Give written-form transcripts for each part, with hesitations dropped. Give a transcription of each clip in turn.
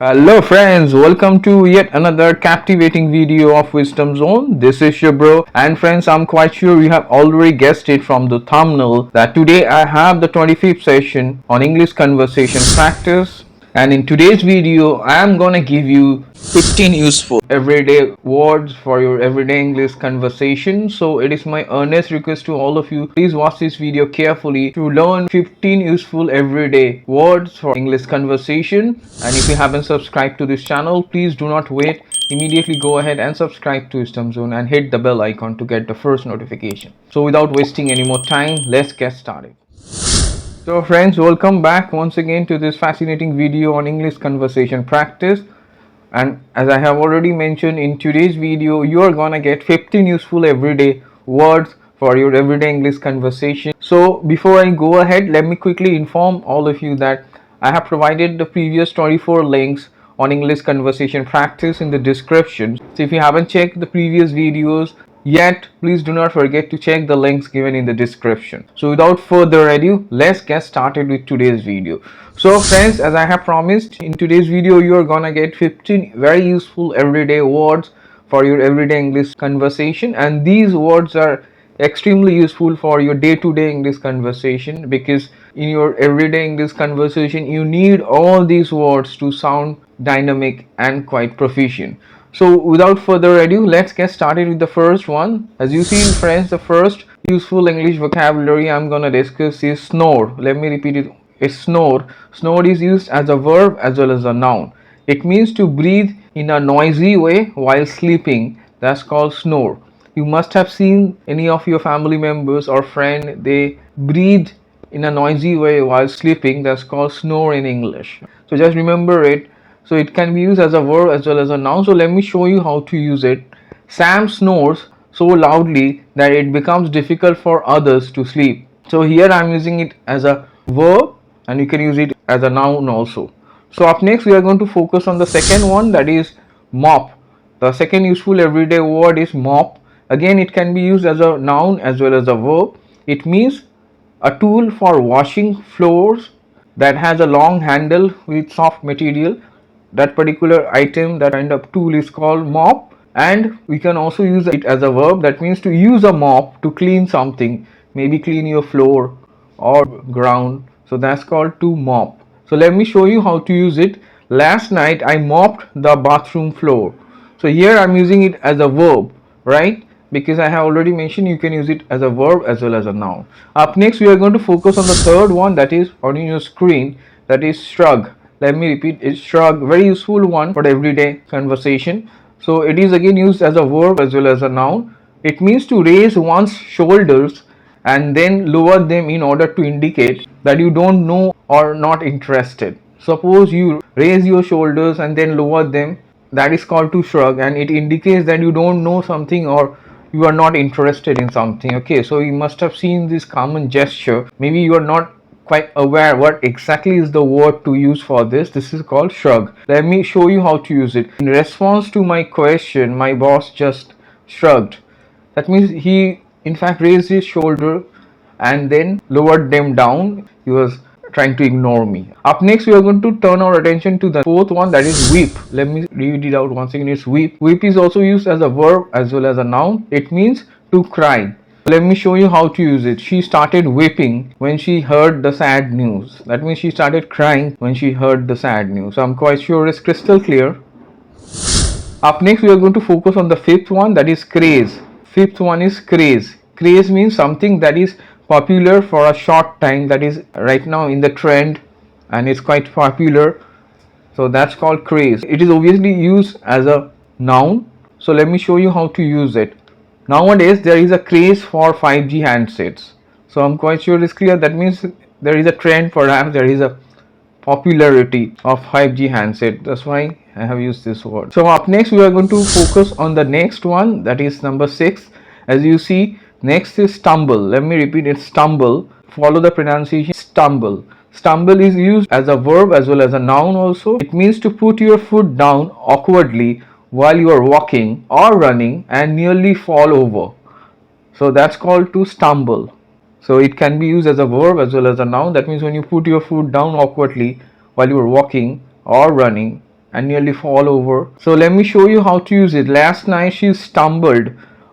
Hello friends, welcome to yet another captivating video of Wisdom Zone. This is your bro, and friends, I'm quite sure you have already guessed it from the thumbnail that today I have the 25th session on English conversation practice. And in today's video I am gonna give you 15 useful everyday words for your everyday English conversation. So it is my earnest request to all of you, please watch this video carefully to learn 15 useful everyday words for English conversation. And if you haven't subscribed to this channel, please do not wait, immediately go ahead and subscribe to Wisdom Zone and hit the bell icon to get the first notification. So without wasting any more time, let's get started. So friends, welcome back once again to this fascinating video on English conversation practice. And as I have already mentioned, in today's video you are gonna get 15 useful everyday words for your everyday English conversation. So before I go ahead, let me quickly inform all of you that I have provided the previous 24 links on English conversation practice in the description. So if you haven't checked the previous videos yet, please do not forget to check the links given in the description. So without further ado, let's get started with today's video. So friends, as I have promised, in today's video you are gonna get 15 very useful everyday words for your everyday English conversation, and these words are extremely useful for your day-to-day English conversation, because in your everyday English conversation you need all these words to sound dynamic and quite proficient. So without further ado, let's get started with the first one. As you see friends, the first useful English vocabulary I'm gonna discuss is snore. Let me repeat it. It's snore. Snore is used as a verb as well as a noun. It means to breathe in a noisy way while sleeping. That's called snore. You must have seen any of your family members or friend, they breathe in a noisy way while sleeping. That's called snore in English. So just remember it. So it can be used as a verb as well as a noun. So let me show you how to use it. Sam snores so loudly that it becomes difficult for others to sleep. So here I'm using it as a verb, and you can use it as a noun also. So up next we are going to focus on the second one, that is mop. The second useful everyday word is mop. Again, it can be used as a noun as well as a verb. It means a tool for washing floors that has a long handle with soft material. That particular item, that kind of tool is called mop. And we can also use it as a verb. That means to use a mop to clean something, maybe clean your floor or ground. So that's called to mop. So let me show you how to use it. Last night I mopped the bathroom floor. So here I'm using it as a verb, right? Because I have already mentioned you can use it as a verb as well as a noun. Up next we are going to focus on the third one, that is on your screen, that is shrug. Let me repeat, it's shrug, very useful one for the everyday conversation. So it is again used as a verb as well as a noun. It means to raise one's shoulders and then lower them in order to indicate that you don't know or not interested. Suppose you raise your shoulders and then lower them, that is called to shrug, and it indicates that you don't know something or you are not interested in something. Okay, so you must have seen this common gesture. Maybe you are not quite aware what exactly is the word to use for this. This is called shrug. Let me show you how to use it. In response to my question, my boss just shrugged. That means he in fact raised his shoulder and then lowered them down. He was trying to ignore me. Up next we are going to turn our attention to the fourth one, that is weep. Let me read it out once again. It's weep. Weep is also used as a verb as well as a noun. It means to cry. Let me show you how to use it. She started weeping when she heard the sad news. That means she started crying when she heard the sad news. So I'm quite sure it's crystal clear. Up next we are going to focus on the fifth one, that is craze. Fifth one is craze. Craze means something that is popular for a short time, that is right now in the trend and it's quite popular. So that's called craze. It is obviously used as a noun. So let me show you how to use it. Nowadays there is a craze for 5G handsets. So I'm quite sure it's clear. That means there is a trend, perhaps there is a popularity of 5G handset. That's why I have used this word. So up next we are going to focus on the next one, that is number 6. As you see, next is stumble. Let me repeat it, stumble. Follow the pronunciation, stumble. Stumble is used as a verb as well as a noun also. It means to put your foot down awkwardly while you are walking or running and nearly fall over. So that's called to stumble. So it can be used as a verb as well as a noun. That means when you put your foot down awkwardly while you are walking or running and nearly fall over. So let me show you how to use it. Last night she stumbled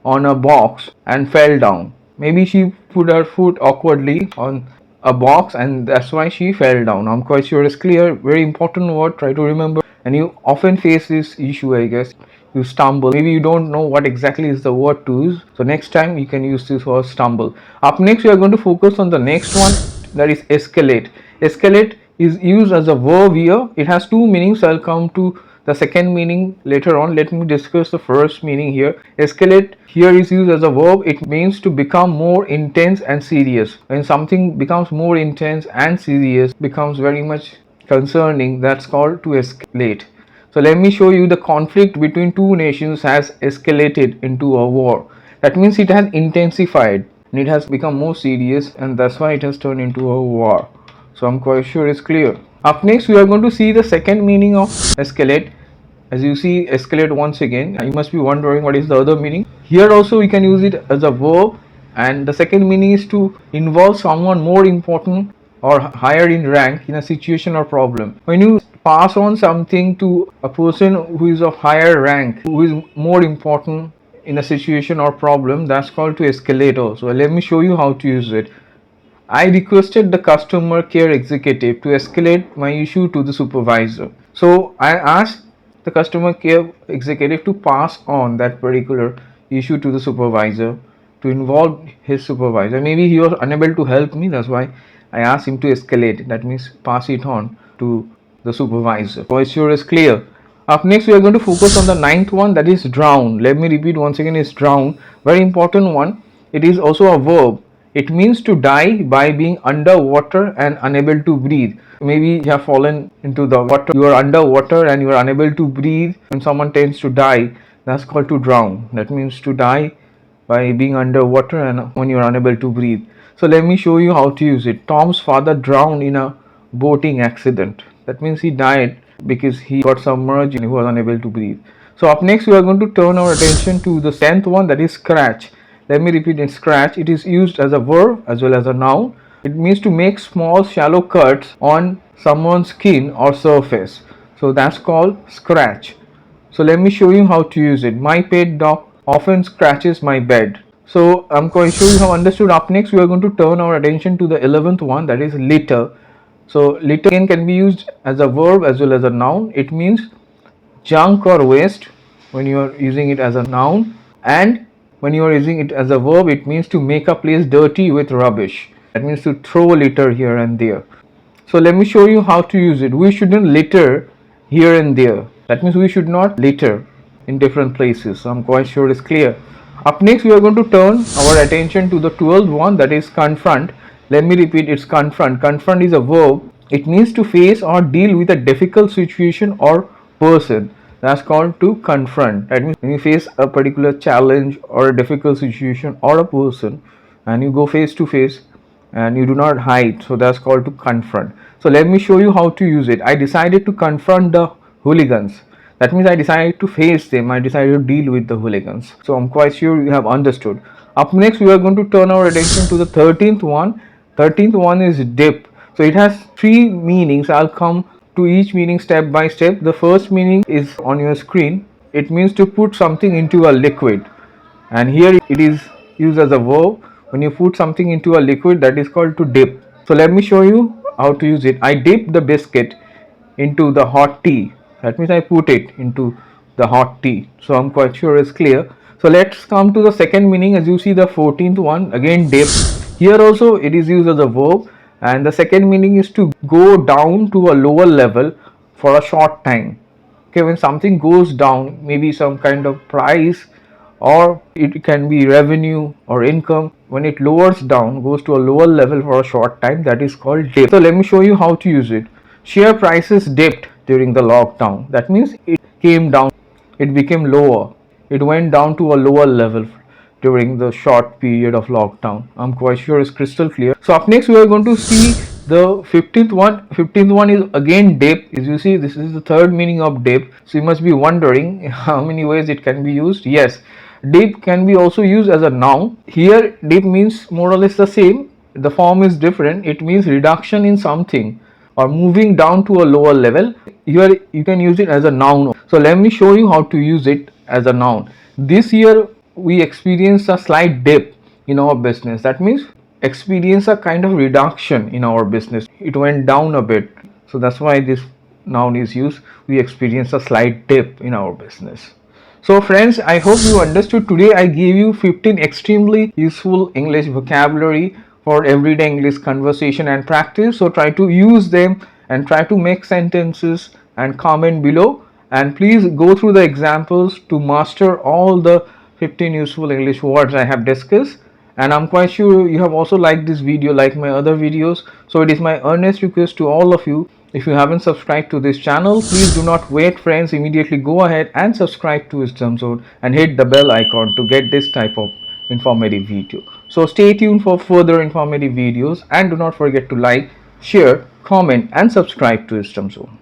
on a box and fell down. Maybe she put her foot awkwardly on a box and that's why she fell down. I'm quite sure it's clear. Very important word, try to remember. And you often face this issue, I guess. You stumble, maybe you don't know what exactly is the word to use, so next time you can use this word stumble. Up next we are going to focus on the next one, that is escalate. Escalate is used as a verb here. It has two meanings. I'll come to the second meaning later on. Let me discuss the first meaning here. Escalate here is used as a verb. It means to become more intense and serious. When something becomes more intense and serious, becomes very much concerning, that's called to escalate. So let me show you the conflict between two nations has escalated into a war. That means it has intensified and it has become more serious, and that's why it has turned into a war. So I'm quite sure it's clear. Up next we are going to see the second meaning of escalate. As you see escalate once again, you must be wondering what is the other meaning. Here also we can use it as a verb, and the second meaning is to involve someone more important or higher in rank in a situation or problem. When you pass on something to a person who is of higher rank, who is more important in a situation or problem, that's called to escalate also. Let me show you how to use it. I requested the customer care executive to escalate my issue to the supervisor. So I asked the customer care executive to pass on that particular issue to the supervisor, to involve his supervisor. Maybe he was unable to help me, that's why I asked him to escalate. That means pass it on to the supervisor. So it sure is clear. Up next we are going to focus on the ninth one, that is drown. Let me repeat once again, is drown. Very important one. It is also a verb. It means to die by being underwater and unable to breathe. Maybe you have fallen into the water, you are underwater and you are unable to breathe. When someone tends to die, that's called to drown. That means to die by being underwater and when you are unable to breathe. So let me show you how to use it. Tom's father drowned in a boating accident. That means he died because he got submerged and he was unable to breathe. So up next we are going to turn our attention to the 10th one, that is scratch. Let me repeat it. Scratch, it is used as a verb as well as a noun. It means to make small shallow cuts on someone's skin or surface. So that's called scratch. So let me show you how to use it. My pet dog often scratches my bed. So I'm quite sure you have understood. Up next we are going to turn our attention to the 11th one, that is litter. So litter again can be used as a verb as well as a noun. It means junk or waste when you are using it as a noun, and when you are using it as a verb, it means to make a place dirty with rubbish. That means to throw litter here and there. So let me show you how to use it. We shouldn't litter here and there. That means we should not litter in different places. So I'm quite sure it's clear. Up next we are going to turn our attention to the 12th one, that is confront. Let me repeat, it's confront. Confront is a verb. It means to face or deal with a difficult situation or person. That's called to confront. That means when you face a particular challenge or a difficult situation or a person and you go face to face and you do not hide, so that's called to confront. So let me show you how to use it. I decided to confront the hooligans. That means I decided to face them, I decided to deal with the hooligans. So I'm quite sure you have understood. Up next we are going to turn our attention to the 13th one. 13th one is dip. So it has three meanings. I'll come to each meaning step by step. The first meaning is on your screen. It means to put something into a liquid, and here it is used as a verb. When you put something into a liquid, that is called to dip. So let me show you how to use it. I dip the biscuit into the hot tea. That means I put it into the hot tea. So I'm quite sure it's clear. So let's come to the second meaning. As you see the 14th one, again dip. Here also it is used as a verb, and the second meaning is to go down to a lower level for a short time. Okay, when something goes down, maybe some kind of price, or it can be revenue or income, when it lowers down, goes to a lower level for a short time, that is called dip. So let me show you how to use it. Share prices dipped during the lockdown. That means it came down, it became lower, it went down to a lower level during the short period of lockdown. I'm quite sure it's crystal clear. So up next we are going to see the 15th one. 15th one is again dip. As you see, this is the third meaning of dip. So you must be wondering how many ways it can be used. Yes, dip can be also used as a noun. Here dip means more or less the same. The form is different. It means reduction in something or moving down to a lower level, you can use it as a noun. So let me show you how to use it as a noun. This year we experienced a slight dip in our business. That means experience a kind of reduction in our business. It went down a bit. So that's why this noun is used. We experience a slight dip in our business. So friends, I hope you understood. Today I gave you 15 extremely useful English vocabulary for everyday English conversation and practice. So try to use them and try to make sentences and comment below. And please go through the examples to master all the 15 useful English words I have discussed. And I'm quite sure you have also liked this video like my other videos. So it is my earnest request to all of you, if you haven't subscribed to this channel, please do not wait friends, immediately go ahead and subscribe to Wisdom Zone and hit the bell icon to get this type of informative video. So stay tuned for further informative videos and do not forget to like, share, comment and subscribe to Wisdom Zone.